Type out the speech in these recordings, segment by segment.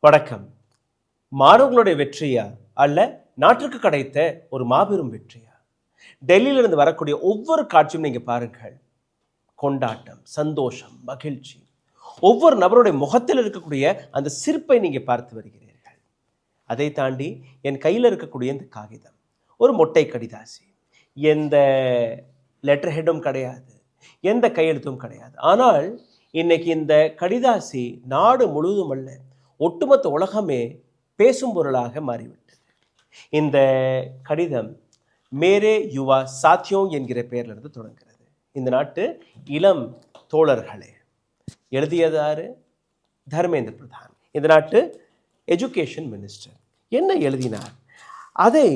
வணக்கம். மாணவர்களுடைய வெற்றியா அல்ல நாட்டிற்கு கிடைத்த ஒரு மாபெரும் வெற்றியா? டெல்லியிலிருந்து வரக்கூடிய ஒவ்வொரு காட்சியும் நீங்க பாருங்கள். கொண்டாட்டம், சந்தோஷம், மகிழ்ச்சி. ஒவ்வொரு நபருடைய முகத்தில் இருக்கக்கூடிய அந்த சிரிப்பை நீங்க பார்த்து வருகிறீர்கள். அதை தாண்டி என் கையில் இருக்கக்கூடிய இந்த காகிதம் ஒரு மொட்டை கடிதாசி. எந்த லெட்டர் ஹெட்டும் கிடையாது, எந்த கையெழுத்தும் கிடையாது. ஆனால் இன்னைக்கு இந்த கடிதாசி நாடு முழுவதும் அல்ல, ஒட்டுமொத்த உலகமே பேசும் பொருளாக மாறிவிட்டது. இந்த கடிதம் மேரே யுவா சாத்தியோங் என்கிற பெயரிலிருந்து தொடங்குகிறது. இந்த நாட்டு இளம் தோழர்களே, எழுதியதாரு தர்மேந்திர பிரதான், இந்த நாட்டு எஜுகேஷன் மினிஸ்டர். என்ன எழுதினார் அதை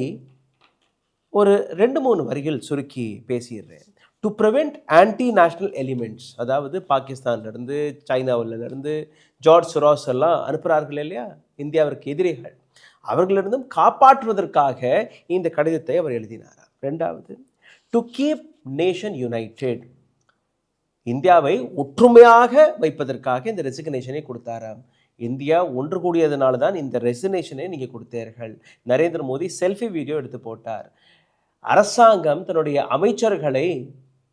ஒரு 2-3 வரிகள் சுருக்கி பேசிடுறேன். To prevent anti national elements, அதாவது பாகிஸ்தான்லேருந்து சைனாவிலிருந்து ஜார்ஜ் சொராஸ் எல்லாம் அனுப்புகிறார்கள் இல்லையா, இந்தியாவிற்கு எதிரிகள், அவர்களிருந்தும் காப்பாற்றுவதற்காக இந்த கடிதத்தை அவர் எழுதினார். 2வது, டு கீப் நேஷன் யுனைடெட், இந்தியாவை ஒற்றுமையாக வைப்பதற்காக இந்த ரெசிக்னேஷனை கொடுத்தாராம். இந்தியா ஒன்று கூடியதுனால தான் இந்த ரெசிக்னேஷனை நீங்கள் கொடுத்தீர்கள். நரேந்திர மோடி செல்ஃபி வீடியோ எடுத்து போட்டார். அரசாங்கம் தன்னுடைய அமைச்சர்களை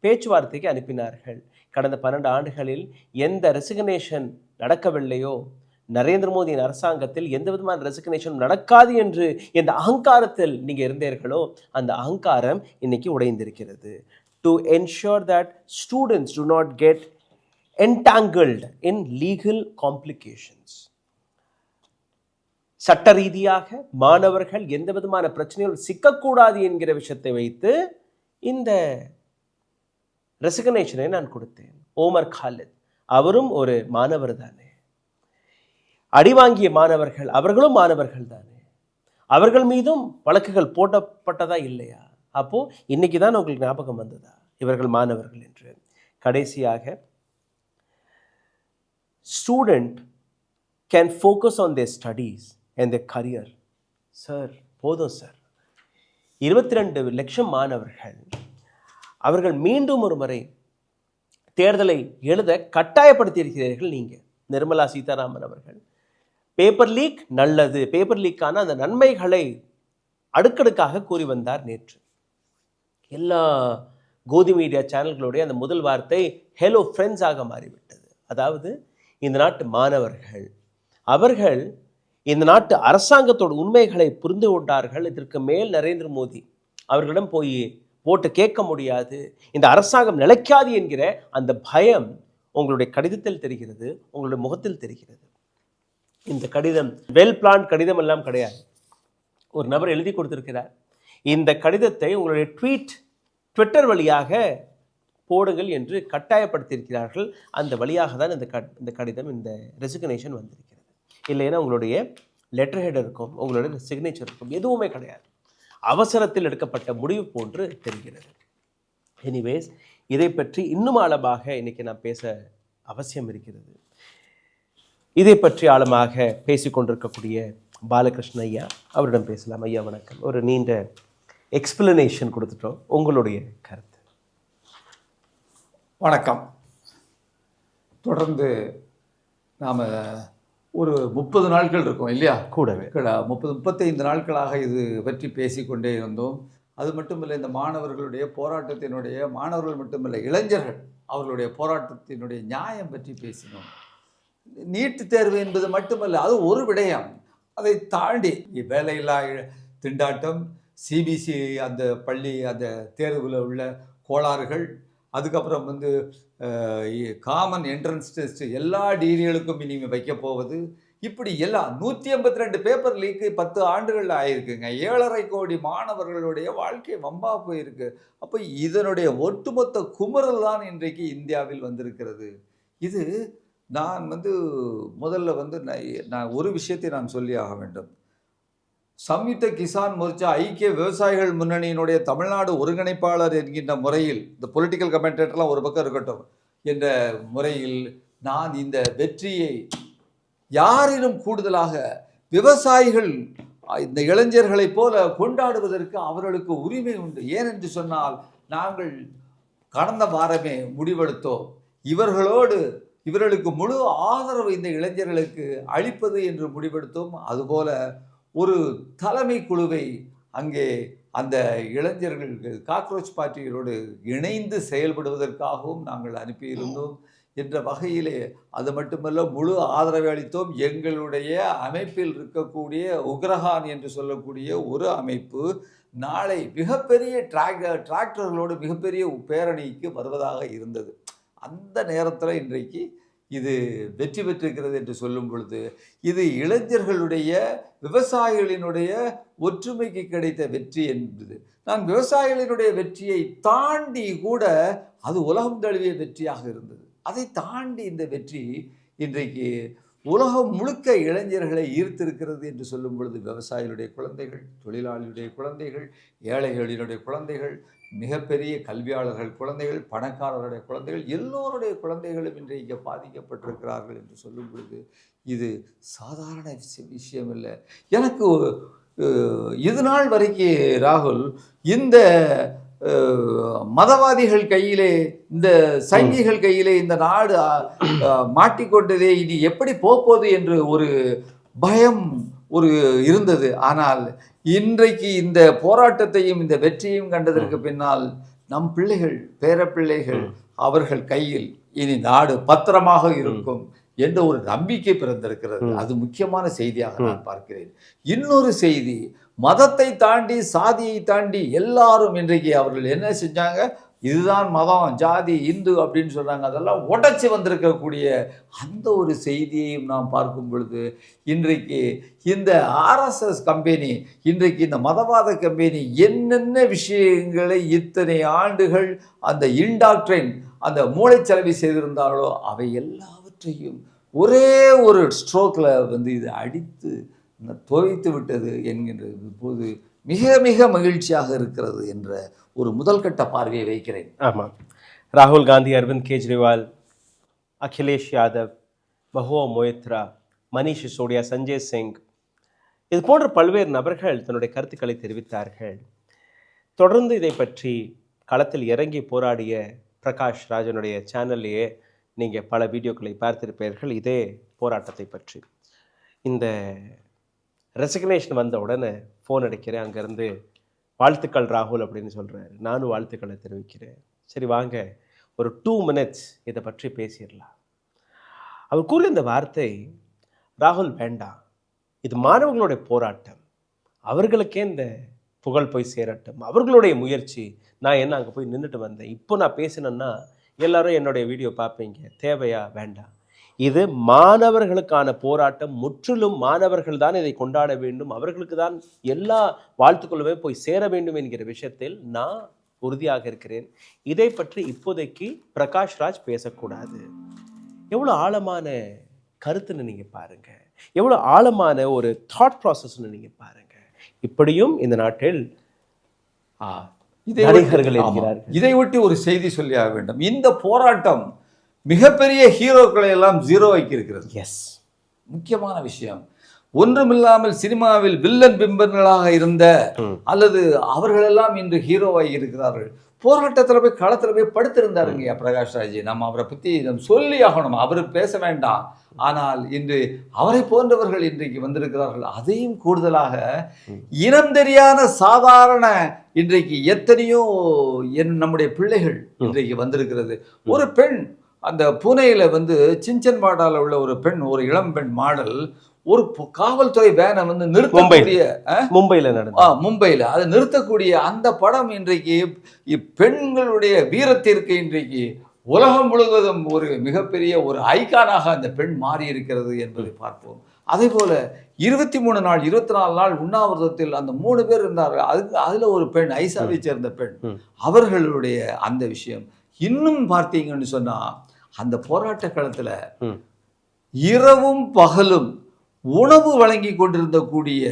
பேச்சுவார்த்தைக்கு அனுப்பினார்கள். கடந்த 12 ஆண்டுகளில் எந்த ரெசிக்னேஷன் நடக்கவில்லையோ, நரேந்திர மோடியின் அரசாங்கத்தில் எந்த விதமான ரெசிக்னேஷன் நடக்காது என்று எந்த அகங்காரத்தில் நீங்கள் இருந்தீர்களோ அந்த அகங்காரம் இன்னைக்கு உடைந்திருக்கிறது. To ensure that students to not get entangled in legal complications, சட்ட ரீதியாக மாணவர்கள் எந்த விதமான பிரச்சனைகள் சிக்கக்கூடாது என்கிற விஷயத்தை வைத்து இந்த ரெசிக்னேஷனை நான் கொடுத்தேன். ஓமர் காலித் அவரும் ஒரு மாணவர் தானே, அடிவாங்கிய மாணவர்கள் அவர்களும் மாணவர்கள் தானே, அவர்கள் மீதும் வழக்குகள் போட்டப்பட்டதா இல்லையா? அப்போ இன்னைக்கு தான் உங்களுக்கு ஞாபகம் வந்ததா இவர்கள் மாணவர்கள் என்று? கடைசியாக, student can focus on their studies and their career. Sir போதும் சார், 22 லட்சம் மாணவர்கள் அவர்கள் மீண்டும் ஒரு முறை தேர்தலை எழுத கட்டாயப்படுத்தியிருக்கிறீர்கள் நீங்கள். நிர்மலா சீதாராமன் அவர்கள் பேப்பர் லீக் நல்லது, பேப்பர் லீக்கான அந்த நன்மைகளை அடுக்கடுக்காக கூறி வந்தார். நேற்று எல்லா கோதி மீடியா சேனல்களுடைய அந்த முதல் வார்த்தை ஹலோ ஃப்ரெண்ட்ஸாக மாறிவிட்டது. அதாவது இந்த நாட்டு மாணவர்கள் அவர்கள் இந்த நாட்டு அரசாங்கத்தோட உண்மைகளை புரிந்து கொண்டார்கள். இதற்கு மேல் நரேந்திர மோடி அவர்களிடம் போய் ஓட்டு கேட்க முடியாது, இந்த அரசாங்கம் நிலைக்காது என்கிற அந்த பயம் உங்களுடைய கடிதத்தில் தெரிகிறது, உங்களுடைய முகத்தில் தெரிகிறது. இந்த கடிதம் வெல் பிளான் கடிதம் எல்லாம் கிடையாது. ஒரு நபர் எழுதி கொடுத்திருக்கிறார். இந்த கடிதத்தை உங்களுடைய ட்விட்டர் வழியாக போடுங்கள் என்று கட்டாயப்படுத்தியிருக்கிறார்கள். அந்த வழியாக தான் இந்த கடிதம், இந்த ரெசிக்னேஷன் வந்திருக்கிறது. இல்லைன்னா உங்களுடைய லெட்டர் ஹெட் இருக்கும், உங்களுடைய சிக்னேச்சர் இருக்கும், எதுவுமே கிடையாது. அவசரத்தில் எடுக்கப்பட்ட முடிவு போன்று தெரிகிறது. எனிவேஸ், இதை பற்றி இன்னும் ஆழமாக இன்னைக்கு நான் பேச அவசியம் இருக்கிறது. இதை பற்றி ஆழமாக பேசிக்கொண்டிருக்கக்கூடிய பாலகிருஷ்ண ஐயா, அவரிடம் பேசலாம். ஐயா வணக்கம். ஒரு நீண்ட எக்ஸ்பிளனேஷன் கொடுத்துட்டோம், உங்களுடைய கருத்து. வணக்கம். தொடர்ந்து நாம் ஒரு 30 நாட்கள் இருக்கும் இல்லையா, கூடவே 35 நாட்களாக இது பற்றி பேசிக்கொண்டே இருந்தோம். அது மட்டுமில்லை, இந்த மாணவர்களுடைய போராட்டத்தினுடைய, மாணவர்கள் மட்டுமில்லை இளைஞர்கள் அவர்களுடைய போராட்டத்தினுடைய நியாயம் பற்றி பேசினோம். நீட் தேர்வு என்பது மட்டுமல்ல, அது ஒரு விடயம். அதை தாண்டி வேலையில்லா திண்டாட்டம், சிபிசி அந்த பள்ளி அந்த தேர்வில் உள்ள கோளாறுகள், அதுக்கப்புறம் காமன் என்ட்ரன்ஸ் டெஸ்ட் எல்லா டிகிரிகளுக்கும் இனிமேல் வைக்க போவது, இப்படி எல்லாம் 182 பேப்பர் லீக்கு 10 ஆண்டுகள் ஆயிருக்குங்க. 7.5 கோடி மாணவர்களுடைய வாழ்க்கை வம்பா போயிருக்கு. அப்போ இதனுடைய ஒட்டுமொத்த குமுறல் தான் இன்றைக்கு இந்தியாவில் வந்திருக்கிறது. இது நான் முதல்ல நான் ஒரு விஷயத்தை நான் சொல்லி ஆக வேண்டும். சம்யுக்த கிசான் மோர்ச்சா, ஐக்கிய விவசாயிகள் முன்னணியினுடைய தமிழ்நாடு ஒருங்கிணைப்பாளர் என்கின்ற முறையில், இந்த பொலிட்டிக்கல் கமெண்டேட்டர்லாம் ஒரு பக்கம் இருக்கட்டும் என்ற முறையில், நான் இந்த வெற்றியை யாரிலும் கூடுதலாக விவசாயிகள் இந்த இளைஞர்களைப் போல கொண்டாடுவதற்கு அவர்களுக்கு உரிமை உண்டு. ஏனென்று சொன்னால், நாங்கள் கடந்த வாரமே முடிவெடுத்தோம், இவர்களோடு இவர்களுக்கு முழு ஆதரவு இந்த இளைஞர்களுக்கு அளிப்பது என்று முடிவெடுத்தோம். அதுபோல ஒரு தலைமை குழுவை அங்கே அந்த இளைஞர்களுக்கு காக்ரோச் பார்ட்டிகளோடு இணைந்து செயல்படுவதற்காகவும் நாங்கள் அனுப்பியிருந்தோம் என்ற வகையிலே அது மட்டுமல்ல முழு ஆதரவை அளித்தோம். எங்களுடைய அமைப்பில் இருக்கக்கூடிய உக்ரஹான் என்று சொல்லக்கூடிய ஒரு அமைப்பு நாளை மிகப்பெரிய டிராக்டர்களோடு மிகப்பெரிய பேரணிக்கு வருவதாக இருந்தது. அந்த நேரத்தில் இன்றைக்கு இது வெற்றி பெற்றிருக்கிறது என்று சொல்லும் பொழுது இது இளைஞர்களுடைய விவசாயிகளினுடைய ஒற்றுமைக்கு கிடைத்த வெற்றி என்பது நான் விவசாயிகளினுடைய வெற்றியை தாண்டி கூட அது உலகம் தழுவிய வெற்றியாக இருந்தது. அதை தாண்டி இந்த வெற்றி இன்றைக்கு உலகம் முழுக்க இளைஞர்களை ஈர்த்திருக்கிறது என்று சொல்லும் பொழுது விவசாயிகளுடைய குழந்தைகள், தொழிலாளிகளுடைய குழந்தைகள், ஏழைகளினுடைய குழந்தைகள், மிகப்பெரிய கல்வியாளர்கள் குழந்தைகள், பணக்காரர்களுடைய குழந்தைகள், எல்லோருடைய குழந்தைகளும் இன்றைக்கு பாதிக்கப்பட்டிருக்கிறார்கள் என்று சொல்லும் பொழுது இது சாதாரண விஷயம் இல்லை. எனக்கு இது நாள் வரைக்கும் ராகுல் இந்த மதவாதிகள் கையிலே இந்த சங்கிகள் கையிலே இந்த நாடு மாட்டிக்கொண்டதே இனி எப்படி போப்போது என்று ஒரு பயம் ஒரு இருந்தது. ஆனால் இன்றைக்கு இந்த போராட்டத்தையும் இந்த வெற்றியையும் கண்டதற்கு பின்னால் நம் பிள்ளைகள், பேரப்பிள்ளைகள் அவர்கள் கையில் இனி நாடு பத்திரமாக இருக்கும் என்ற ஒரு நம்பிக்கை பிறந்திருக்கிறது. அது முக்கியமான செய்தியாக நான் பார்க்கிறேன். இன்னொரு செய்தி, மதத்தை தாண்டி சாதியை தாண்டி எல்லாரும் இன்றைக்கு அவர்கள் என்ன செஞ்சாங்க, இதுதான் மதம், ஜாதி, இந்து அப்படின்னு சொல்றாங்க, அதெல்லாம் உடைச்சி வந்திருக்கக்கூடிய அந்த ஒரு செய்தியையும் நாம் பார்க்கும் பொழுது இன்றைக்கு இந்த ஆர்எஸ்எஸ் கம்பெனி, இன்றைக்கு இந்த மதவாத கம்பெனி என்னென்ன விஷயங்களை இத்தனை ஆண்டுகள் அந்த இன்டாக்ட்ரைன் அந்த மூளைச்சலவை செய்திருந்தார்களோ அவை எல்லாவற்றையும் ஒரே ஒரு ஸ்ட்ரோக்கில் வந்து இது அடித்து துவைத்து விட்டது என்கின்றது இப்போது மிக மிக மகிழ்ச்சியாக இருக்கிறது என்ற ஒரு முதல்கட்ட பார்வையை வைக்கிறேன். ஆமாம், ராகுல் காந்தி, அரவிந்த் கெஜ்ரிவால், அகிலேஷ் யாதவ், மஹுவா மொய்த்ரா, மனிஷ் சிசோடியா, சஞ்சய் சிங், இது போன்ற பல்வேறு நபர்கள் தன்னுடைய கருத்துக்களை தெரிவித்தார்கள். தொடர்ந்து இதை பற்றி களத்தில் இறங்கி போராடிய பிரகாஷ் ராஜனுடைய சேனல்லையே நீங்கள் பல வீடியோக்களை பார்த்திருப்பீர்கள் இதே போராட்டத்தை பற்றி. இந்த ரெசிக்னேஷன் வந்த உடனே ஃபோன் அடிக்கிறேன், அங்கேருந்து வாழ்த்துக்கள் ராகுல் அப்படின்னு சொல்கிறாரு. நானும் வாழ்த்துக்களை தெரிவிக்கிறேன். சரி வாங்க ஒரு 2 minutes இதை பற்றி பேசிடலாம். அவர் கூறிய இந்த வார்த்தை, ராகுல் வேண்டாம், இது மாணவர்களுடைய போராட்டம், அவர்களுக்கே இந்த புகழ் போய் சேரட்டும், அவர்களுடைய முயற்சி, நான் என்ன அங்கே போய் நின்றுட்டு வந்தேன், இப்போ நான் பேசினேன்னா எல்லாரும் என்னுடைய வீடியோ பார்ப்பீங்க, தேவையா? வேண்டாம், இது மாணவர்களுக்கான போராட்டம், முற்றிலும் மாணவர்கள் தான் இதை கொண்டாட வேண்டும், அவர்களுக்கு தான் எல்லா வாழ்த்துக்களுமே போய் சேர வேண்டும் என்கிற விஷயத்தில் நான் உறுதியாக இருக்கிறேன். இதை பற்றி இப்போதைக்கு பிரகாஷ் ராஜ் பேசக்கூடாது. எவ்வளோ ஆழமான கருத்துன்னு நீங்கள் பாருங்கள், எவ்வளோ ஆழமான ஒரு தாட் ப்ராசஸ்ன்னு நீங்கள் பாருங்கள். இப்படியும் இந்த நாட்டில் நடிகர்கள் இருக்கிறார்கள். இதை ஒட்டி ஒரு செய்தி சொல்லி ஆக வேண்டும். இந்த போராட்டம் மிகப்பெரிய ஹீரோக்களை எல்லாம் ஜீரோ ஆக்கி இருக்கிறது. எஸ், முக்கியமான விஷயம். ஒன்றுமில்லாமல் சினிமாவில் வில்லன் பிம்பர்களாக இருந்த அல்லது அவர்களெல்லாம் இன்று ஹீரோவாகி இருக்கிறார்கள். போராட்டத்தில் போய் களத்தில் போய் படுத்திருந்தாருங்க பிரகாஷ் ராஜ். நம்ம அவரை பற்றி சொல்லி ஆகணும், அவர் பேச வேண்டாம். ஆனால் இன்று அவரை போன்றவர்கள் இன்றைக்கு வந்திருக்கிறார்கள். அதையும் கூடுதலாக இனம் தெரியாத சாதாரண இன்றைக்கு எத்தனையோ நம்முடைய பிள்ளைகள் இன்றைக்கு வந்திருக்கிறது. ஒரு பெண் அந்த பூனேயில் வந்து சிஞ்சன்வாடாவில் உள்ள ஒரு பெண், ஒரு இளம் பெண் மாடல், ஒரு காவல்துறை வேனை வந்து நிறுத்தக்கூடிய மும்பையில் அதை நிறுத்தக்கூடிய அந்த படம் இன்றைக்கு பெண்களுடைய வீரத்திற்கு இன்றைக்கு உலகம் முழுவதும் ஒரு மிகப்பெரிய ஒரு ஐகானாக அந்த பெண் மாறி இருக்கிறது என்பதை பார்ப்போம். அதே போல 23 நாள் 24 நாள் உண்ணாவிரதத்தில் அந்த 3 பேர் இருந்தார்கள். அதுல ஒரு பெண், ஐசாவை சேர்ந்த பெண், அவர்களுடைய அந்த விஷயம் இன்னும் பார்த்தீங்கன்னு சொன்னா அந்த போராட்ட களத்துல இரவும் பகலும் உணவு வழங்கி கொண்டிருந்த கூடிய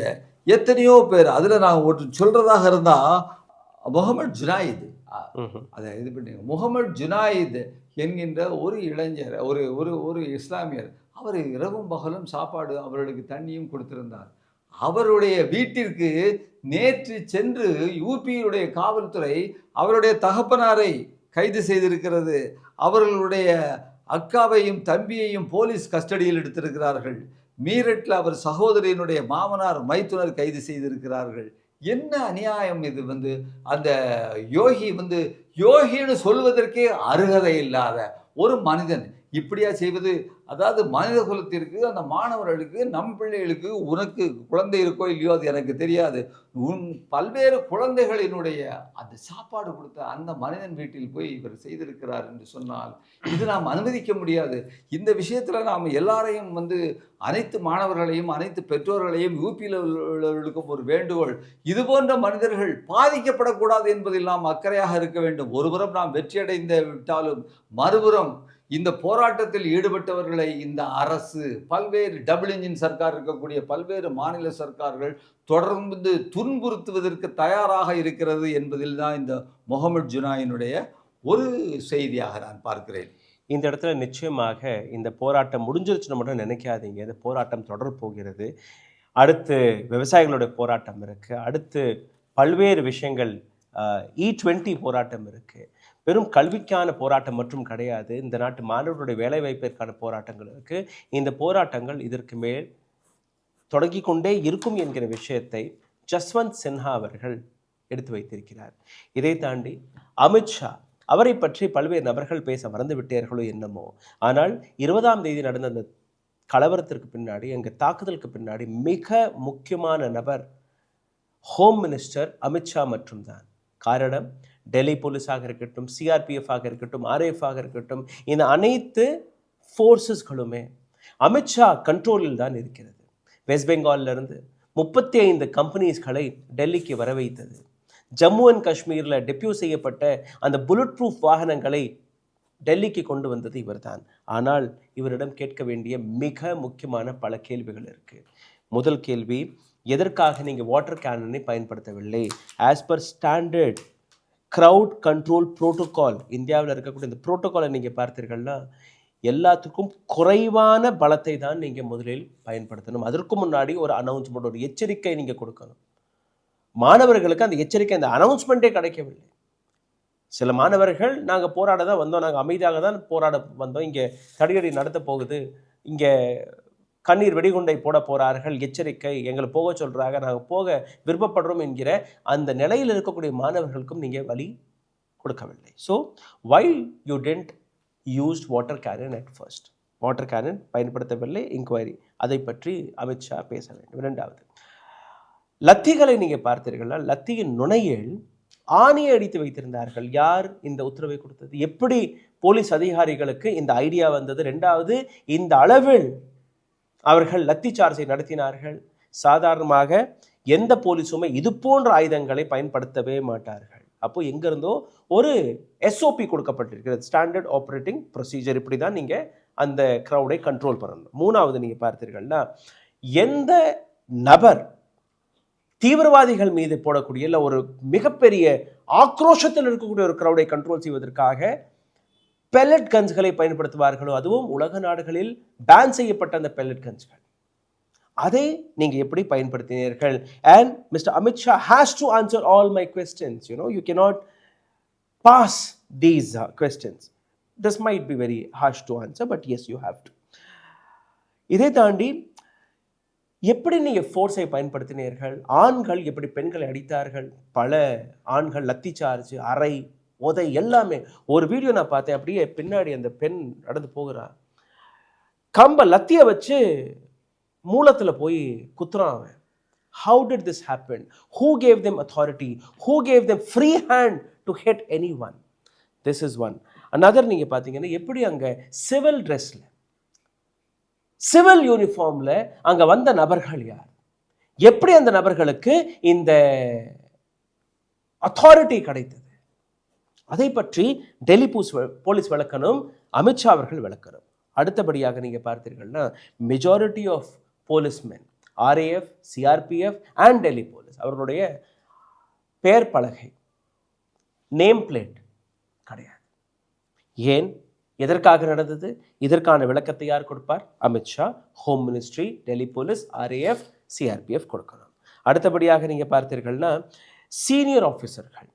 எத்தனையோ பேர். அதுல நான் ஒரு சொல்றதாக இருந்தா முகமது ஜுனாயித், அதை இது பண்ணி முகமது ஜுனாயித் என்கின்ற ஒரு இளைஞர், ஒரு ஒரு ஒரு இஸ்லாமியர், அவர் இரவும் பகலும் சாப்பாடு அவர்களுக்கு தண்ணியும் கொடுத்திருந்தார். அவருடைய வீட்டிற்கு நேற்று சென்று யூபியுடைய காவல்துறை அவருடைய தகப்பனாரை கைது செய்திருக்கிறது. அவர்களுடைய அக்காவையும் தம்பியையும் போலீஸ் கஸ்டடியில் எடுத்திருக்கிறார்கள். மீரட்டில் அவர் சகோதரியினுடைய மாமனார் மைத்துனர் கைது செய்திருக்கிறார்கள். என்ன அநியாயம் இது! அந்த யோகின்னு சொல்வதற்கே அருகதை இல்லாத ஒரு மனிதன் இப்படியா செய்வது? அதாவது மனித குலத்திற்கு, அந்த மாணவர்களுக்கு, நம் பிள்ளைகளுக்கு, உனக்கு குழந்தை இருக்கோ இல்லையோ அது எனக்கு தெரியாது, உன் பல்வேறு குழந்தைகளினுடைய அந்த சாப்பாடு கொடுத்த அந்த மனிதன் வீட்டில் போய் இவர் செய்திருக்கிறார் என்று சொன்னால் இது நாம் அனுமதிக்க முடியாது. இந்த விஷயத்தில் நாம் எல்லாரையும் அனைத்து மாணவர்களையும், அனைத்து பெற்றோர்களையும், யூபியில் உள்ளவர்களுக்கும் ஒரு வேண்டுகோள், இது போன்ற மனிதர்கள் பாதிக்கப்படக்கூடாது என்பதில் நாம் அக்கறையாக இருக்க வேண்டும். ஒருபுறம் நாம் வெற்றியடைந்து விட்டாலும் மறுபுறம் இந்த போராட்டத்தில் ஈடுபட்டவர்களை இந்த அரசு, பல்வேறு டபுள் இன்ஜின் சர்க்கார் இருக்கக்கூடிய பல்வேறு மாநில சர்க்கார்கள் தொடர்ந்து துன்புறுத்துவதற்கு தயாராக இருக்கிறது என்பதில் தான் இந்த முகமது ஜுனாயினுடைய ஒரு செய்தியாக நான் பார்க்கிறேன். இந்த இடத்துல நிச்சயமாக இந்த போராட்டம் முடிஞ்சிருச்சுன்னு மட்டும் நினைக்காதீங்க. இந்த போராட்டம் தொடர் போகிறது. அடுத்து விவசாயிகளுடைய போராட்டம் இருக்குது. அடுத்து பல்வேறு விஷயங்கள், E20 போராட்டம் இருக்குது. வெறும் கல்விக்கான போராட்டம் மட்டும் கிடையாது. இந்த நாட்டு மாணவர்களுடைய வேலைவாய்ப்பிற்கான போராட்டங்கள் இருக்குது. இந்த போராட்டங்கள் இதற்கு மேல் தொடங்கி கொண்டே இருக்கும் என்கிற விஷயத்தை ஜஸ்வந்த் சின்ஹா அவர்கள் எடுத்து வைத்திருக்கிறார். இதை தாண்டி அமித்ஷா, அவரை பற்றி பல்வேறு நபர்கள் பேச மறந்து விட்டார்களோ என்னமோ, ஆனால் 20ஆம் தேதி நடந்த அந்த கலவரத்திற்கு பின்னாடி, அங்கே தாக்குதலுக்கு பின்னாடி மிக முக்கியமான நபர் ஹோம் மினிஸ்டர் அமித்ஷா மட்டும்தான். காரணம், டெல்லி போலீஸாக இருக்கட்டும், சிஆர்பிஎஃப் ஆக இருக்கட்டும், ஆர்எஃப் ஆக இருக்கட்டும், இந்த அனைத்து ஃபோர்ஸஸ்களுமே அமித்ஷா கண்ட்ரோலில் தான் இருக்கிறது. வெஸ்ட் பெங்காலிலிருந்து 35 கம்பெனிஸ்களை டெல்லிக்கு வர வைத்தது. ஜம்மு அண்ட் காஷ்மீரில் டெப்யூ செய்யப்பட்ட அந்த புல்லட் ப்ரூஃப் வாகனங்களை டெல்லிக்கு கொண்டு வந்தது இவர்தான். ஆனால் இவரிடம் கேட்க வேண்டிய மிக முக்கியமான பல கேள்விகள் இருக்குது. முதல் கேள்வி, எதற்காக நீங்கள் வாட்டர் கேனனை பயன்படுத்தவில்லை? As per standard crowd control protocol, இந்தியாவில் இருக்கக்கூடிய இந்த புரோட்டோகாலை நீங்கள் பார்த்தீர்கள்னா எல்லாத்துக்கும் குறைவான பலத்தை தான் நீங்கள் முதலில் பயன்படுத்தணும். அதற்கு முன்னாடி ஒரு அனௌன்ஸ்மெண்ட், ஒரு எச்சரிக்கை நீங்கள் கொடுக்கணும். மாணவர்களுக்கு அந்த எச்சரிக்கை, அந்த அனௌன்ஸ்மெண்ட்டே கிடைக்கவில்லை. சில மாணவர்கள் நாங்கள் போராட தான் வந்தோம், நாங்கள் அமைதியாக தான் போராட வந்தோம், இங்கே தடியடி நடத்த போகுது, இங்கே கண்ணீர் வெடிகுண்டை போட போகிறார்கள், எச்சரிக்கை, எங்களை போக சொல்கிறாங்க, நாங்கள் போக விருப்பப்படுறோம் என்கிற அந்த நிலையில் இருக்கக்கூடிய மாணவர்களுக்கும் நீங்கள் வழி கொடுக்கவில்லை. So why you tent used water Canon at first? Water Canon பயன்படுத்தவில்லை, இன்கொயரி, அதை பற்றி அமித்ஷா பேச வேண்டும். இரண்டாவது, லத்திகளை நீங்கள் பார்த்தீர்கள்னா லத்தியின் நுனையில் ஆணியை அடித்து வைத்திருந்தார்கள். யார் இந்த உத்தரவை கொடுத்தது? எப்படி போலீஸ் அதிகாரிகளுக்கு இந்த ஐடியா வந்தது? ரெண்டாவது, இந்த அளவில் அவர்கள் லத்தி சார்ஜை நடத்தினார்கள். சாதாரணமாக எந்த போலீஸுமே இது போன்ற ஆயுதங்களை பயன்படுத்தவே மாட்டார்கள். அப்போ எங்கிருந்தோ ஒரு SOP கொடுக்கப்பட்டிருக்கிறது, ஸ்டாண்டர்ட் ஆப்ரேட்டிங் ப்ரொசீஜர், இப்படி தான் நீங்கள் அந்த க்ரௌடை கண்ட்ரோல் பண்ணணும். மூணாவது, நீங்கள் பார்த்தீர்கள்னா எந்த நபர் தீவிரவாதிகள் மீது போடக்கூடிய இல்லை ஒரு மிகப்பெரிய ஆக்ரோஷத்தில் இருக்கக்கூடிய ஒரு க்ரௌடை கண்ட்ரோல் செய்வதற்காக பெல்லட் கன்ஸ்களை பயன்படுத்துவார்களோ, அதுவும் உலக நாடுகளில் பேன் செய்யப்பட்ட அந்த பெல்லட் கன்ஸ்கள், அதை நீங்கள் எப்படி பயன்படுத்தினீர்கள்? And Mister Amit Shah has to answer all my questions. You cannot pass these questions. This might be very harsh to answer, but yes, you have to. இதை தாண்டி எப்படி நீங்கள் ஃபோர்ஸை பயன்படுத்தினீர்கள்? ஆண்கள் எப்படி பெண்களை அடித்தார்கள்? பல ஆண்கள் லத்தி சார்ஜ், அறை, உதை எல்லாமே. ஒரு வீடியோ நான் பார்த்தேன், அப்படியே பின்னாடி அந்த பெண் நடந்து போகிறா, கம்ப லத்தியை வச்சு மூலத்தில் போய் குத்துறான் அவன். How did this happen? Who gave them authority? Who gave them free hand to hit anyone? This is one. Another, நீங்கள் பார்த்தீங்கன்னா எப்படி அங்கே சிவில் ட்ரெஸ்ஸில், சிவில் யூனிஃபார்மில் அங்கே வந்த நபர்கள் யார்? எப்படி அந்த நபர்களுக்கு இந்த அத்தாரிட்டி கிடைத்தது? அதை பற்றி டெல்லி போலீஸ் விளக்கணும், அமித்ஷா அவர்கள் விளக்கணும். அடுத்தபடியாக நீங்கள் பார்த்தீர்கள்னா majority of policemen, RAF, CRPF and Delhi police, அவர்களுடைய பெயர் பலகை, நேம் பிளேட் கிடையாது. ஏன்? எதற்காக நடந்தது? இதற்கான விளக்கத்தை யார் கொடுப்பார்? Amit Shah, home ministry, Delhi police, RAF, CRPF கொடுக்கணும். அடுத்தபடியாக நீங்கள் பார்த்தீர்கள்னா சீனியர் ஆஃபீஸர்கள்,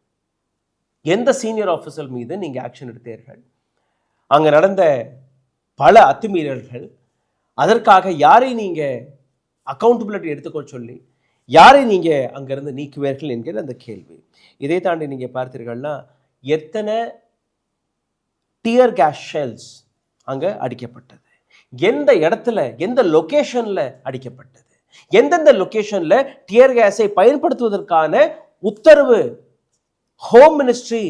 எந்த சீனியர் ஆஃபீஸர் மீது நீங்கள் ஆக்ஷன் எடுத்தீர்கள்? அங்கே நடந்த பல அத்துமீறல்கள். அதற்காக யாரை நீங்க அக்கௌண்டபிலிட்டி எடுத்துக்கோ சொல்லி யாரை நீங்க அங்கிருந்து நீக்குவீர்கள் என்கிற அந்த கேள்வி. இதை தாண்டி நீங்க பார்த்தீர்கள்னா எத்தனை டியர் கேஸ் ஷெல்ஸ் அங்க அடிக்கப்பட்டது, எந்த இடத்துல எந்த லொகேஷன்ல அடிக்கப்பட்டது, எந்தெந்த லொகேஷன்ல டியர் கேஸை பயன்படுத்துவதற்கான உத்தரவு home ministry,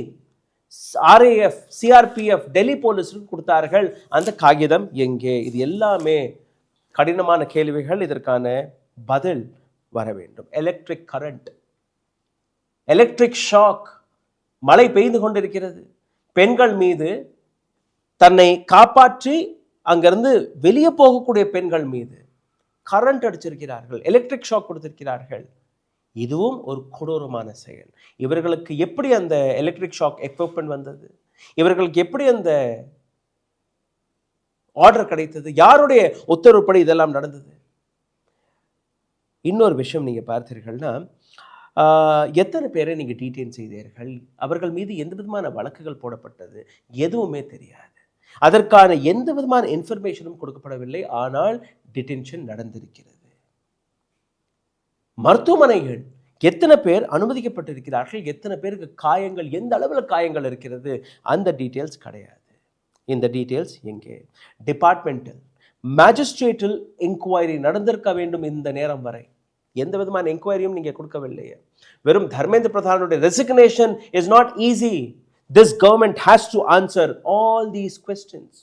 RAF, CRPF, Delhi போலீஸுக்கு கொடுத்தார்கள். அந்த காகிதம் எங்கே? இது எல்லாமே கடினமான கேள்விகள். இதற்கான பதில் வர வேண்டும். எலக்ட்ரிக் கரண்ட், எலக்ட்ரிக் ஷாக், மழை பெய்து கொண்டிருக்கிறது, பெண்கள் மீது தன்னை காப்பாற்றி அங்கிருந்து வெளியே போகக்கூடிய பெண்கள் மீது கரண்ட் அடிச்சிருக்கிறார்கள், எலக்ட்ரிக் ஷாக் கொடுத்திருக்கிறார்கள். இதுவும் ஒரு கொடூரமான செயல். இவர்களுக்கு எப்படி அந்த எலக்ட்ரிக் ஷாக் எக்யூப்மெண்ட் வந்தது? இவர்களுக்கு எப்படி அந்த ஆர்டர் கிடைத்தது? யாருடைய உத்தரவுப்படி இதெல்லாம் நடந்தது? இன்னொரு விஷயம் நீங்க பார்த்தீர்கள்னா, எத்தனை பேரை நீங்க டீடைன் செய்தீர்கள், அவர்கள் மீது எந்த விதமான வழக்குகள் போடப்பட்டது, எதுவுமே தெரியாது. அதற்கான எந்த விதமான இன்ஃபர்மேஷனும் கொடுக்கப்படவில்லை. ஆனால் டிடென்ஷன் நடந்திருக்கிறது. மருத்துவமனைகள் எத்தனை பேர் அனுமதிக்கப்பட்டிருக்கிறார்கள், எத்தனை பேருக்கு காயங்கள், எந்த அளவில் காயங்கள் இருக்கிறது, அந்த டீட்டெயில்ஸ் கிடையாது. இந்த டீட்டெயில்ஸ் எங்கே? டிபார்ட்மெண்டல் மேஜிஸ்ட்ரேட்டில் என்கொயரி நடந்திருக்க வேண்டும். இந்த நேரம் வரை எந்த விதமான என்கொயரியும் நீங்க கொடுக்கவில்லையே. வெறும் தர்மேந்திர பிரதானுடைய resignation is not easy. This government has to answer all these questions.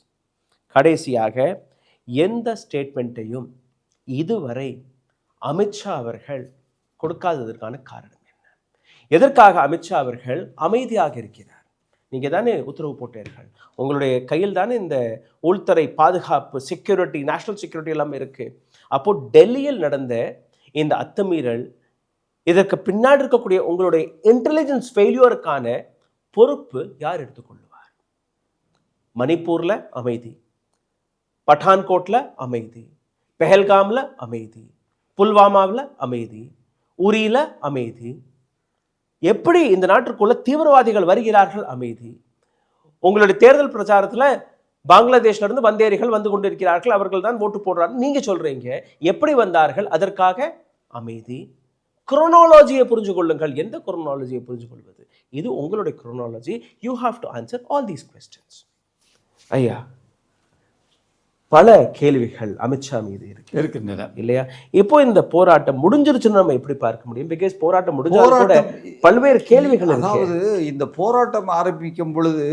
கடைசியாக எந்த ஸ்டேட்மெண்ட்டையும் இதுவரை அமித்ஷா அவர்கள் கொடுக்காததற்கான காரணம் என்ன? எதற்காக அமித்ஷா அவர்கள் அமைதியாக இருக்கிறார்? நீங்க தானே உத்தரவு போட்டீர்கள், உங்களுடைய கையில் தானே இந்த உள்துறை பாதுகாப்பு, செக்யூரிட்டி, நேஷனல் செக்யூரிட்டி எல்லாம் இருக்கு. அப்போ டெல்லியில் நடந்த இந்த அத்துமீறல், இதற்கு பின்னாடி இருக்கக்கூடிய உங்களுடைய இன்டெலிஜென்ஸ் ஃபெயிலியருக்கான பொறுப்பு யார் எடுத்துக்கொள்வார்? மணிப்பூர்ல அமைதி, பठानकोटல அமைதி, பெஹல்காம்ல அமைதி, புல்வாமாவில் அமைதி, உரியில அமைதி. எப்படி இந்த நாட்டுக்குள்ள தீவிரவாதிகள் வருகிறார்கள்? அமைதி. உங்களுடைய தேர்தல் பிரச்சாரத்தில் பங்களாதேஷ்ல இருந்து வந்தேரிகள் வந்து கொண்டிருக்கிறார்கள், அவர்கள் தான் ஓட்டு போடுறாங்க நீங்க சொல்றீங்க. எப்படி வந்தார்கள்? அதற்காக அமைதி. குரோனாலஜியை புரிஞ்சு கொள்ளுங்கள். எந்த குரோனாலஜியை புரிஞ்சு கொள்வது? இது உங்களுடைய chronology. You have to answer all these questions. ஐயா, பல கேள்விகள் அமித்ஷா மீது இருக்கின்றன இல்லையா? இப்போ இந்த போராட்டம் முடிஞ்சிருச்சுன்னு நம்ம எப்படி பார்க்க முடியும்? பிகாஸ் போராட்டம் முடிஞ்சாலும் கூட பல்வேறு கேள்விகள். அதாவது இந்த போராட்டம் ஆரம்பிக்கும் பொழுது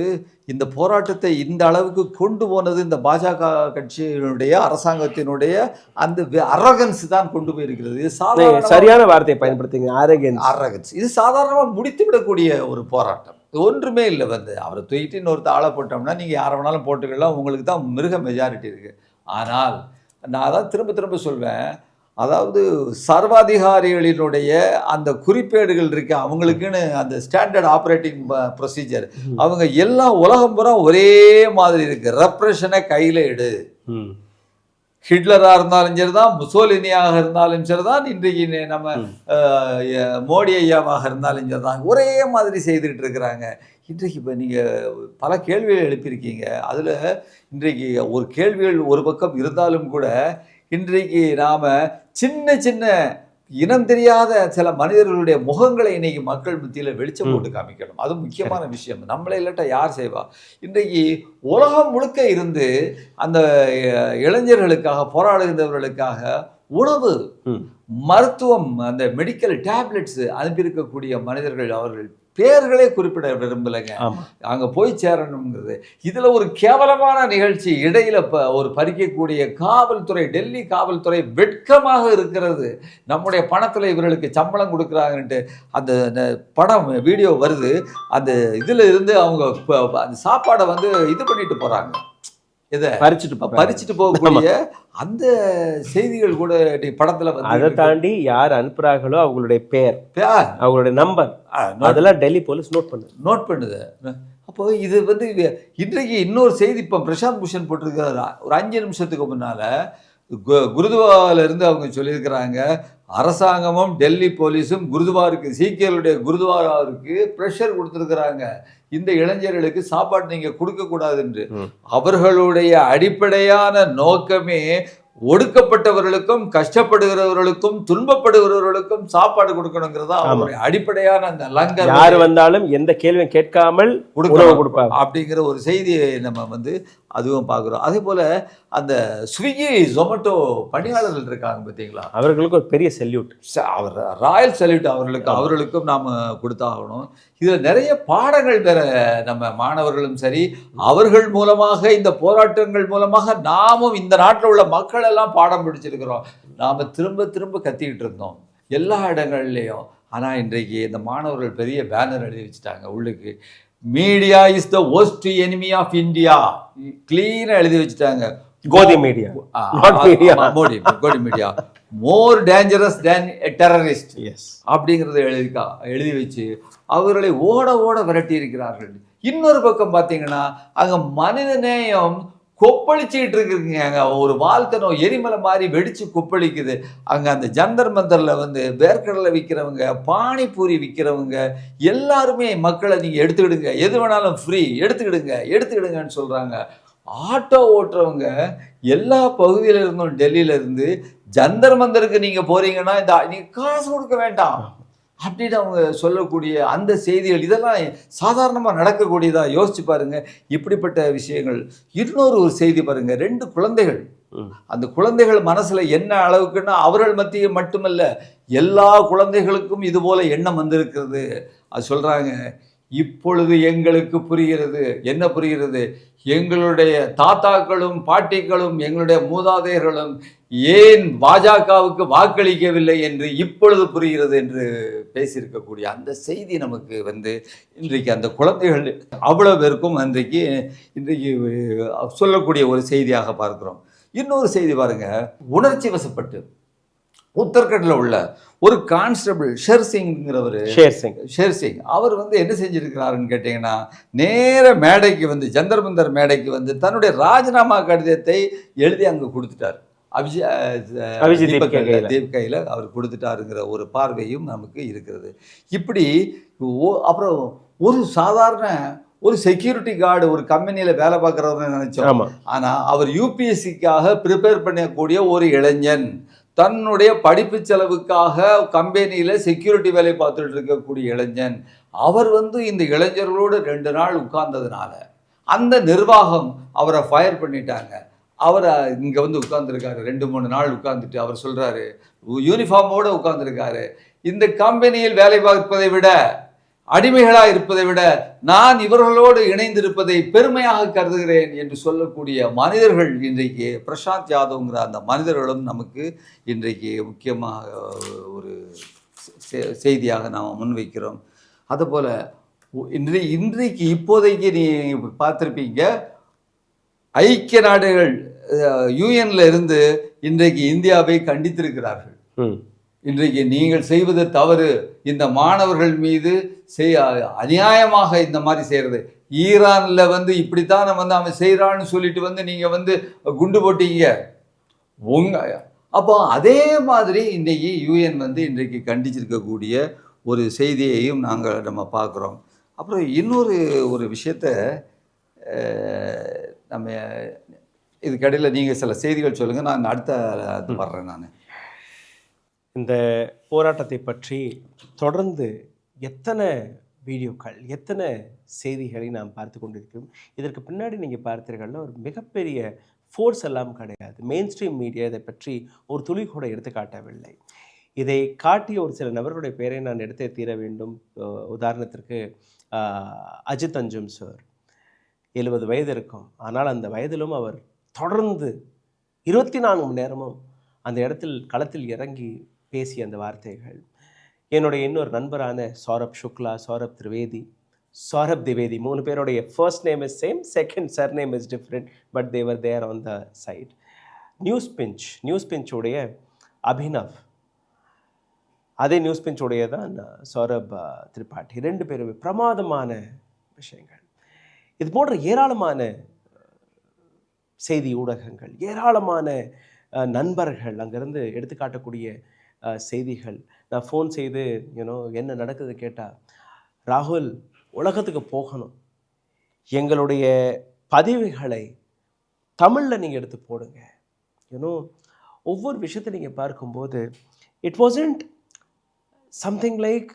இந்த போராட்டத்தை இந்த அளவுக்கு கொண்டு போனது இந்த பாஜக கட்சியினுடைய அரசாங்கத்தினுடைய அந்த அரகன்ஸ் தான் கொண்டு போயிருக்கிறது. சரியான வார்த்தையை பயன்படுத்துங்க, அரகன்ஸ். இது சாதாரணமாக முடித்து விடக்கூடிய ஒரு போராட்டம். ஒன்றுமே இல்லை. அவரை தூக்கிட்டு இன்னொருத்த ஆளை போட்டோம்னா நீங்கள் யாரை வேணாலும் போட்டுக்கலாம், உங்களுக்கு தான் மிருக மெஜாரிட்டி இருக்குது. ஆனால் நான் தான் திரும்ப திரும்ப சொல்வேன், அதாவது சர்வாதிகாரிகளினுடைய அந்த குறிப்பேடுகள் இருக்கு, அவங்களுக்குன்னு அந்த ஸ்டாண்டர்ட் ஆப்ரேட்டிங் ப்ரொசீஜர், அவங்க எல்லாம் உலகம் பூரா ஒரே மாதிரி இருக்கு. ரெப்ரெஷனை கையில் எடு. ஹிட்லராக இருந்தாலும் சரிதான், முசோலினியாக இருந்தாலும் சரிதான், இன்றைக்கு நம்ம மோடி ஐயாவாக இருந்தாலும் சரிதான், ஒரே மாதிரி செய்துக்கிட்டு இருக்கிறாங்க. இன்றைக்கு இப்போ நீங்கள் பல கேள்விகள் எழுப்பியிருக்கீங்க. அதில் இன்றைக்கு ஒரு கேள்விகள் ஒரு பக்கம் இருந்தாலும் கூட இன்றைக்கு நாம் சின்ன சின்ன இனம் தெரியாத சில மனிதர்களுடைய முகங்களை இன்னைக்கு மக்கள் மத்தியில் வெளிச்சம் போட்டு காமிக்கணும். அது முக்கியமான விஷயம். நம்மளை இல்லாட்டா யார் செய்வா? இன்றைக்கு உலகம் முழுக்க இருந்து அந்த இளைஞர்களுக்காக, போராடுகின்றவர்களுக்காக உணவு, மருத்துவம், அந்த மெடிக்கல் டேப்லெட்ஸ் அனுப்பியிருக்கக்கூடிய மனிதர்கள், அவர்கள் பேர்களே குறிப்பிட விரும்பலைங்க. அங்கே போய் சேரணுங்கிறது இதில் ஒரு கேவலமான நிகழ்ச்சி. இடையில ஒரு பறிக்கக்கூடிய காவல்துறை, டெல்லி காவல்துறை வெட்கமாக இருக்கிறது. நம்முடைய பணத்தில் இவர்களுக்கு சம்பளம் கொடுக்குறாங்கன்ட்டு அந்த படம் வீடியோ வருது. அந்த இதில் இருந்து அவங்க அந்த சாப்பாடை இது பண்ணிட்டு போகிறாங்க. இதை பறிச்சுட்டு போகக்கூடிய அந்த செய்திகள் கூட படத்துல அதை தாண்டி யார் அனுப்புறாங்களோ அவங்களுடைய பேர், அவங்களுடைய நம்பர், அதெல்லாம் டெல்லி போலீஸ் நோட் பண்ணுது. அப்போ இது இன்றைக்கு இன்னொரு செய்தி இப்போ பிரசாந்த் பூஷன் போட்டிருக்கிறாரு ஒரு 5 நிமிஷத்துக்கு முன்னால. குருதுவாரில் இருந்து அவங்க சொல்லியிருக்கிறாங்க, அரசாங்கமும் டெல்லி போலீஸும் குருதுவாருக்கு, சீக்கியர்களுடைய குருதுவாராவுக்கு ப்ரெஷர் கொடுத்துருக்குறாங்க. இந்த இளைஞர்களுக்கு சாப்பாடு நீங்க கொடுக்க கூடாது என்று. அவர்களுடைய அடிப்படையான நோக்கமே ஒடுக்கப்பட்டவர்களுக்கும் கஷ்டப்படுகிறவர்களுக்கும் துன்பப்படுகிறவர்களுக்கும் சாப்பாடு கொடுக்கணுங்கிறதா அவருடைய அடிப்படையான அந்த லங்கர். யாரு வந்தாலும் எந்த கேள்வியும் கேட்காமல் உணவு கொடுப்பாங்க அப்படிங்கிற ஒரு செய்தியை நம்ம வந்து அதுவும் பார்க்குறோம். அதே போல அந்த ஸ்விக்கி ஜொமேட்டோ பணியாளர்கள் இருக்காங்க பார்த்தீங்களா, அவர்களுக்கு ஒரு பெரிய செல்யூட். அவர் ராயல் சல்யூட் அவர்களுக்கும் நாம் கொடுத்தாகணும். இதில் நிறைய பாடங்கள் பெற நம்ம மாணவர்களும் சரி, அவர்கள் மூலமாக இந்த போராட்டங்கள் மூலமாக நாமும் இந்த நாட்டில் உள்ள மக்கள் எல்லாம் பாடம் பிடிச்சிருக்கிறோம். நாம் திரும்ப திரும்ப கத்திக்கிட்டு இருந்தோம் எல்லா இடங்கள்லையும். ஆனால் இன்றைக்கு இந்த மாணவர்கள் பெரிய பேனர் எழுதி வச்சுட்டாங்க உள்ளுக்கு, media is the worst enemy of India. கிளீனா எழுதி வச்சுட்டாங்க. Godi media, Godi media more dangerous than a terrorist அப்படிங்கிறத எழுதி வச்சு அவர்களை ஓட ஓட விரட்டி இருக்கிறார்கள். இன்னொரு பக்கம் பார்த்தீங்கன்னா அங்க மனித நேயம் கொப்பளிச்சுக்கிட்டு இருக்குங்க. அங்கே ஒரு வால்கனோ எரிமலை மாதிரி வெடிச்சு கொப்பளிக்குது. அங்கே அந்த ஜந்தர் மந்தரில் வந்து வேர்க்கடலை விற்கிறவங்க, பானிபூரி விற்கிறவங்க எல்லாருமே மக்களை நீங்கள் எடுத்துக்கிடுங்க, எது வேணாலும் ஃப்ரீ, எடுத்துக்கிடுங்கன்னு சொல்கிறாங்க. ஆட்டோ ஓட்டுறவங்க எல்லா பகுதியில இருந்தும் டெல்லியில இருந்து ஜந்தர் மந்தருக்கு நீங்கள் போறீங்கன்னா நீங்கள் காசு கொடுக்க வேண்டாம் அப்படின்னு அவங்க சொல்லக்கூடிய அந்த செய்திகள் இதெல்லாம் சாதாரணமாக நடக்கக்கூடியதா. யோசிச்சு பாருங்க இப்படிப்பட்ட விஷயங்கள். இன்னொரு செய்தி பாருங்க, 2 குழந்தைகள். அந்த குழந்தைகள் மனசுல என்ன அளவுக்குன்னா அவர்கள் மத்திய மட்டுமல்ல எல்லா குழந்தைகளுக்கும் இது போல எண்ணம் வந்திருக்கிறது. அது சொல்றாங்க, இப்பொழுது எங்களுக்கு புரிகிறது. என்ன புரிகிறது? எங்களுடைய தாத்தாக்களும் பாட்டிகளும் எங்களுடைய மூதாதையர்களும் ஏன் பாஜகவுக்கு வாக்களிக்கவில்லை என்று இப்பொழுது புரிகிறது என்று பேசியிருக்கக்கூடிய அந்த செய்தி நமக்கு வந்து இன்றைக்கு அந்த குழந்தைகள் அவ்வளோ பேருக்கும் இன்றைக்கு சொல்லக்கூடிய ஒரு செய்தியாக பார்க்கிறோம். இன்னொரு செய்தி பாருங்க, உணர்ச்சி வசப்பட்டு உத்தரகண்டில் உள்ள ஒரு கான்ஸ்டபிள் ஷேர் சிங் அவர் வந்து என்ன செஞ்சிருக்கிறாருன்னு கேட்டிங்கன்னா, நேர மேடைக்கு வந்து ஜந்தர் மந்தர் மேடைக்கு வந்து தன்னுடைய ராஜினாமா கடிதத்தை எழுதி அங்கே கொடுத்துட்டார். தீப் கையில் அவர் கொடுத்துட்டாருங்கிற ஒரு பார்வையும் நமக்கு இருக்கிறது. இப்படி அப்புறம் ஒரு சாதாரண ஒரு செக்யூரிட்டி கார்டு ஒரு கம்பெனியில் வேலை பார்க்குறவர்னு நினைச்சோம். ஆனால் அவர் யூபிஎஸ்சிக்காக ப்ரிப்பேர் பண்ணக்கூடிய ஒரு இளைஞன், தன்னுடைய படிப்பு செலவுக்காக கம்பெனியில் செக்யூரிட்டி வேலை பார்த்துட்டு இருக்கக்கூடிய இளைஞன், அவர் வந்து இந்த இளைஞர்களோடு 2 நாள் உட்கார்ந்ததுனால அந்த நிர்வாகம் அவரை ஃபயர் பண்ணிட்டாங்க. அவர் இங்கே வந்து உட்கார்ந்துருக்காரு, 2-3 நாள் உட்கார்ந்துட்டு அவர் சொல்கிறாரு, யூனிஃபார்மோடு உட்கார்ந்துருக்காரு, இந்த கம்பெனியில் வேலை பார்ப்பதை விட அடிமைகளாக இருப்பதை விட நான் இவர்களோடு இணைந்திருப்பதை பெருமையாக கருதுகிறேன் என்று சொல்லக்கூடிய மனிதர்கள் இன்றைக்கு பிரசாந்த் யாதவ்ங்கிற அந்த மனிதர்களும் நமக்கு இன்றைக்கு முக்கியமாக ஒரு செய்தியாக நாம் முன்வைக்கிறோம். அதுபோல் இன்றைக்கு இப்போதைக்கு நீ பார்த்துருப்பீங்க, ஐக்கிய நாடுகள் யூஎன்ல இருந்து இன்றைக்கு இந்தியாவை கண்டித்திருக்கிறார்கள். இன்றைக்கு நீங்கள் செய்வது தவறு, இந்த மாணவர்கள் மீது அநியாயமாக இந்த மாதிரி செய்கிறது. ஈரானில் வந்து இப்படித்தான் வந்து அவன் செய்கிறான்னு சொல்லிட்டு வந்து நீங்கள் வந்து குண்டு போட்டீங்க அப்போ அதே மாதிரி இன்றைக்கி யூஎன் வந்து இன்றைக்கு கண்டிச்சிருக்கக்கூடிய ஒரு செய்தியையும் நம்ம பார்க்குறோம். அப்புறம் இன்னொரு ஒரு விஷயத்தை நம்ம இதுக்கடையில் நீங்கள் சில செய்திகள் சொல்லுங்கள், நான் அடுத்த வர்றேன். நான் இந்த போராட்டத்தை பற்றி தொடர்ந்து எத்தனை வீடியோக்கள், எத்தனை செய்திகளை நாம் பார்த்து கொண்டிருக்கிறோம். இதற்கு பின்னாடி நீங்கள் பார்த்தீர்கள்னா ஒரு மிகப்பெரிய ஃபோர்ஸ் எல்லாம் கிடையாது. மெயின் ஸ்ட்ரீம் மீடியா இதை பற்றி ஒரு துளி கூட எடுத்து காட்டவில்லை. இதை காட்டிய ஒரு சில நபர்களுடைய பெயரை நான் எடுத்தே தீர வேண்டும். உதாரணத்திற்கு அஜித் அஞ்சும் சார், 70 வயது இருக்கும். ஆனால் அந்த வயதிலும் அவர் தொடர்ந்து 24 மணி நேரமும் அந்த இடத்தில் களத்தில் இறங்கி பேசிய அந்த வார்த்தைகள். என்னுடைய இன்னொரு நண்பரான சௌரப் சுக்லா, சௌரப் திவேதி 3 பேருடைய first name is same, second surname is different, but Thevar there on the side. News பிஞ்சுடைய Abhinav, அதே நியூஸ் பிஞ்சுடைய தான் சௌரப் திரிபாட்டி, 2 பேருமே பிரமாதமான விஷயங்கள். இது போன்ற ஏராளமான செய்தி ஊடகங்கள், ஏராளமான நண்பர்கள் அங்கேருந்து எடுத்துக்காட்டக்கூடிய செய்திகள். நான் ஃபோன் செய்து என்ன நடக்குது கேட்டால், ராகுல் உலகத்துக்கு போகணும், எங்களுடைய பதிவுகளை தமிழில் நீங்கள் எடுத்து போடுங்க. யூனோ ஒவ்வொரு விஷயத்தை நீங்கள் பார்க்கும்போது இட் வாசன்ட் சம்திங் லைக்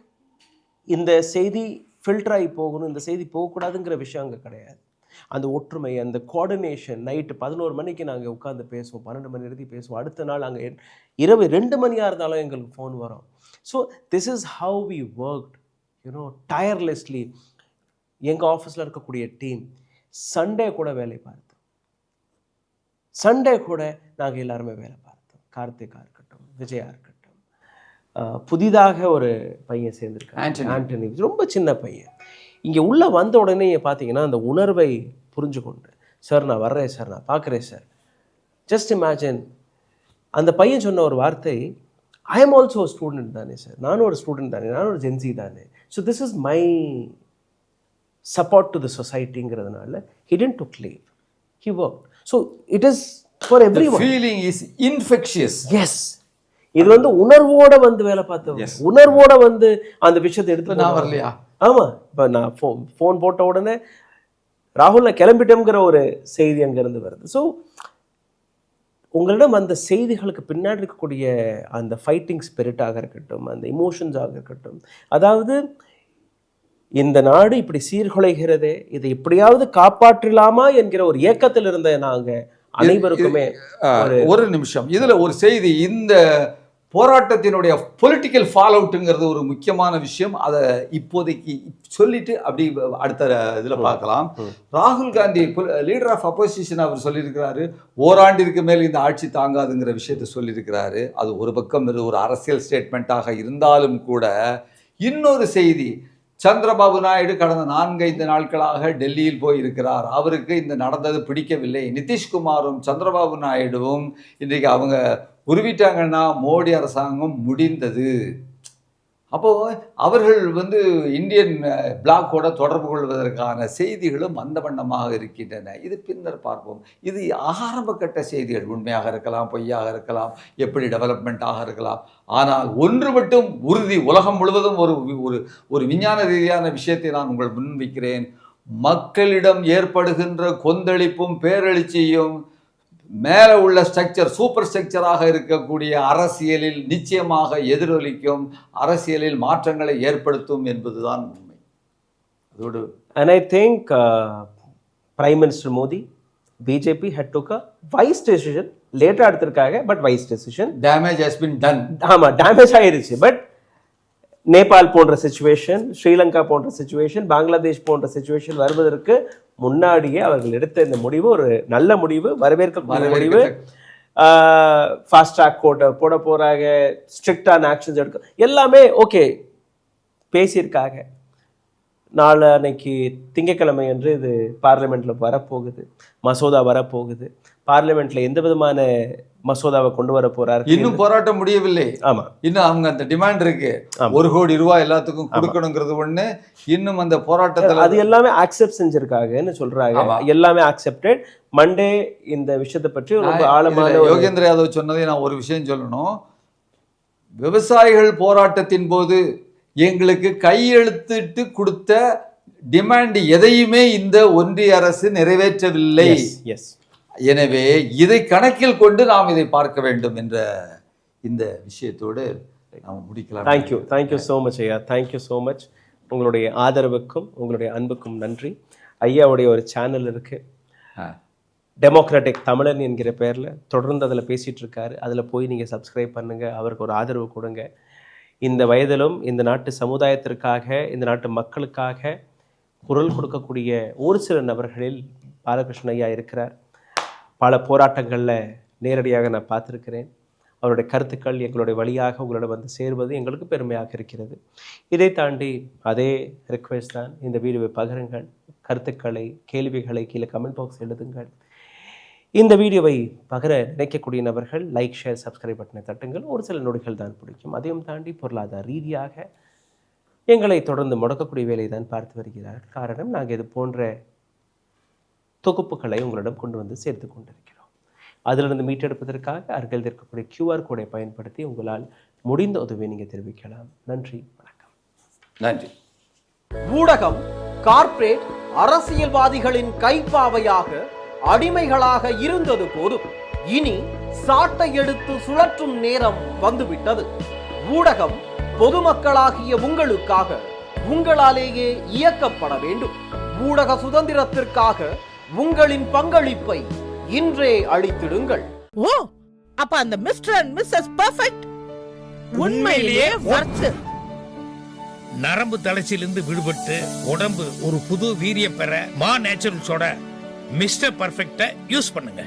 இந்த செய்தி ஃபில்டராகி போகணும், இந்த செய்தி போகக்கூடாதுங்கிற விஷயம் அங்கே கிடையாது. அந்த ஒற்றுமை, அந்த கோஆர்டினேஷன், நைட்டு 11 மணிக்கு நாங்கள் உட்காந்து பேசுவோம், 12 மணி எழுதி பேசுவோம், அடுத்த நாள் அங்கே இரவு 2 மணியாக இருந்தாலும் எங்களுக்கு ஃபோன் வரும். So this is how we worked you know tirelessly. எங்கள் ஆஃபீஸில் இருக்கக்கூடிய டீம் சண்டே கூட வேலை பார்த்தோம், சண்டே கூட நாங்கள் எல்லாருமே வேலை பார்த்தோம். கார்த்திகா இருக்கட்டும், விஜயா இருக்கட்டும், புதிதாக ஒரு பையன் சேர்ந்துருக்காங்க ஆண்டனி, ரொம்ப சின்ன பையன். இங்கே உள்ளே வந்த உடனே பார்த்தீங்கன்னா அந்த உணர்வை புரிஞ்சு கொண்டு, சார் நான் வர்றேன் சார், நான் பார்க்குறேன் சார். ஜஸ்ட் இமேஜின், அந்த பையன் சொன்ன ஒரு வார்த்தை, ஐ எம் ஆல்சோ ஸ்டூடெண்ட் தானே சார், நானும் ஒரு ஸ்டூடெண்ட் தானே, நானும் ஒரு ஜென்சி தானே. So this is my support to the சொசைட்டிங்கிறதுனால he didn't took leave, he worked. So it is for everyone. The feeling is infectious. Yes. இது வந்து உணர்வோட வந்து வேலை பார்த்தவங்க, உணர்வோட வந்து அந்த விஷயத்தை எடுத்து. நான் வரலையா? ஆமாம், இப்போ நான் ஃபோன் போட்ட உடனே ராகுல் நான் கிளம்பிட்டோங்கிற ஒரு செய்தி அங்கேருந்து வருது. ஸோ உங்களிடம் அந்த செய்திகளுக்கு பின்னாடி இருக்கக்கூடிய அந்த ஃபைட்டிங் ஸ்பிரிட்டாக இருக்கட்டும், அந்த இமோஷன்ஸாக இருக்கட்டும், அதாவது இந்த நாடு இப்படி சீர்குலைகிறதே, இதை எப்படியாவது காப்பாற்றலாமா என்கிற ஒரு ஏக்கத்தில் இருந்த நாங்கள் அனைவருக்குமே. ஒரு நிமிஷம், இதுல ஒரு செய்தி, இந்த போராட்டத்தினுடைய பொலிட்டிக்கல் ஃபால் அவுட்டுங்கிறது ஒரு முக்கியமான விஷயம். அதை இப்போதைக்கு சொல்லிட்டு அப்படி அடுத்த இதில் பார்க்கலாம். ராகுல் காந்தி லீடர் ஆஃப் அப்போசிஷன் அவர் சொல்லியிருக்கிறாரு, ஓராண்டிற்கு மேல் இந்த ஆட்சி தாங்காதுங்கிற விஷயத்தை சொல்லியிருக்கிறாரு. அது ஒரு பக்கம் ஒரு அரசியல் ஸ்டேட்மெண்ட்டாக இருந்தாலும் கூட, இன்னொரு செய்தி, சந்திரபாபு நாயுடு கடந்த 4-5 நாட்களாக டெல்லியில் போயிருக்கிறார். அவருக்கு இந்த நடந்தது பிடிக்கவில்லை. நிதிஷ்குமாரும் சந்திரபாபு நாயுடுவும் இன்றைக்கு அவங்க உருவிட்டாங்கன்னா மோடி அரசாங்கம் முடிந்தது. அப்போது அவர்கள் வந்து இந்தியன் பிளாக்கோட தொடர்பு கொள்வதற்கான செய்திகளும் அந்த வண்ணமாக இருக்கின்றன. இது பின்னர் பார்ப்போம். இது ஆரம்ப கட்ட செய்திகள், உண்மையாக இருக்கலாம், பொய்யாக இருக்கலாம், எப்படி டெவலப்மெண்ட்டாக இருக்கலாம். ஆனால் ஒன்று மட்டும் உறுதி, உலகம் முழுவதும் ஒரு விஞ்ஞான ரீதியான விஷயத்தை நான் உங்கள் முன்வைக்கிறேன். மக்களிடம் ஏற்படுகின்ற கொந்தளிப்பும் பேரெழுச்சியும் மேலே உள்ள ஸ்ட்ரக்சர், சூப்பர் ஸ்ட்ரக்சராக இருக்கக்கூடிய அரசியலில் நிச்சயமாக எதிரொலிக்கும், அரசியலில் மாற்றங்களை ஏற்படுத்தும் என்பதுதான் உண்மை. அதோடு and I think Prime Minister Modi, BJP had took a wise decision. லேட்டாக எடுத்திருக்காங்க, but wise decision. Damage has been ton. ஆமாம், டேமேஜ் ஆயிடுச்சு. பட் நேபாள் போன்ற சிச்சுவேஷன், ஸ்ரீலங்கா போன்ற சிச்சுவேஷன், பங்களாதேஷ் போன்ற சிச்சுவேஷன் வருவதற்கு முன்னாடியே அவர்கள் எடுத்த இந்த முடிவு ஒரு நல்ல முடிவு, வரவேற்கக்கூடிய முடிவு. ஃபாஸ்ட் ட்ராக் கோர்ட்டை போட போகிறாங்க, ஸ்ட்ரிக்டான ஆக்ஷன்ஸ் எடுக்க, எல்லாமே ஓகே பேசியிருக்காங்க. நாளைக்கு திங்கட்கிழமை என்று இது பார்லிமெண்ட்டில் வரப்போகுது, மசோதா வரப்போகுது. பார்லிமெண்ட்டில் எந்த விதமான மசோதாவை கொண்டு வர போறாரு, இன்னும் போராட்டம் முடியவில்லை. ஆமா, இன்னும் அவங்க அந்த டிமாண்ட் இருக்கு, 1 கோடி ரூபாய் எல்லாத்துக்கும் கொடுக்கணுங்கிறது ஒண்ணு. இன்னும் அந்த போராட்டத்தில் அது எல்லாமே அக்செப்ட் செஞ்சிருக்காங்கன்னு சொல்றாங்க, எல்லாமே அக்செப்டட். மண்டே இந்த விஷயத்தை பற்றி ரொம்ப ஆழமான யோகேந்திர யாதவ் சொன்னதை நான் ஒரு விஷயம் சொல்லணும். விவசாயிகள் போராட்டத்தின் போது எங்களுக்கு கையெழுத்திட்டு கொடுத்த டிமாண்ட் எதையுமே இந்த ஒன்றிய அரசு நிறைவேற்றவில்லை. எனவே இதை கணக்கில் கொண்டு நாம் இதை பார்க்க வேண்டும் என்ற இந்த விஷயத்தோடு நாம் முடிக்கலாம். தேங்க்யூ ஸோ மச் ஐயா, தேங்க்யூ ஸோ மச். உங்களுடைய ஆதரவுக்கும் உங்களுடைய அன்புக்கும் நன்றி. ஐயாவுடைய ஒரு சேனல் இருக்கு, டெமோக்ராட்டிக் தமிழன் என்கிற பேரில், தொடர்ந்து அதில் பேசிகிட்டு இருக்காரு. அதில் போய் நீங்கள் சப்ஸ்கிரைப் பண்ணுங்கள், அவருக்கு ஒரு ஆதரவு கொடுங்க. இந்த வயதிலும் இந்த நாட்டு சமுதாயத்திற்காக, இந்த நாட்டு மக்களுக்காக குரல் கொடுக்கக்கூடிய ஒரு சில நபர்களில் பாலகிருஷ்ணன் ஐயா இருக்கிறார். பல போராட்டங்களில் நேரடியாக நான் பார்த்துருக்கிறேன். அவருடைய கருத்துக்கள் எங்களுடைய வழியாக உங்களோட வந்து சேர்வது எங்களுக்கு பெருமையாக இருக்கிறது. இதை தாண்டி அதே ரிக்வெஸ்ட் தான், இந்த வீடியோவை பகிருங்கள், கருத்துக்களை, கேள்விகளை கீழே கமெண்ட் பாக்ஸ் எழுதுங்கள். இந்த வீடியோவை பகிர நினைக்கக்கூடிய நபர்கள் லைக், ஷேர், சப்ஸ்கிரைப் பட்டனை தட்டுங்கள். ஒரு சில நொடிகள் தான் பிடிக்கும். அதையும் தாண்டி பொருளாதார ரீதியாக எங்களை தொடர்ந்து முடக்கக்கூடிய வேலை தான் பார்த்து வருகிறார்கள். காரணம், நாங்கள் இது போன்ற தொகுப்புகளை உங்களிடம் கொண்டு வந்து சேர்த்து கொண்டிருக்கிறோம். அதிலிருந்து மீட்டெடுப்பதற்காக அருகில் இருக்கக்கூடிய QR கோடை பயன்படுத்தி உங்களால் முடிந்த உதவியை நீங்கள் தெரிவிக்கலாம். நன்றி, வணக்கம். நன்றி. ஊடகம் கார்ப்பரேட் அரசியல்வாதிகளின் கைப்பாவையாக அடிமைகளாக இருந்தது போதும். இனி சாட்டை எடுத்து சுழற்றும் நேரம் வந்துவிட்டது. ஊடகம் பொதுமக்களாகிய உங்களுக்காக உங்களாலேயே இயக்கப்பட வேண்டும். ஊடக சுதந்திரத்திற்காக உங்களின் பங்களிப்பை இன்றே அளித்திடுங்கள். ஓ, அப்ப அந்த மிஸ்டர் அண்ட் மிஸ்ஸஸ் பெர்ஃபெக்ட் உண்மையிலேயே வர்த்து. நரம்பு தளர்ச்சியிலிருந்து விடுபட்டு உடம்பு ஒரு புது வீரிய பெற மா நேச்சுரல்ஸோட மிஸ்டர் பர்ஃபெக்ட யூஸ் பண்ணுங்க.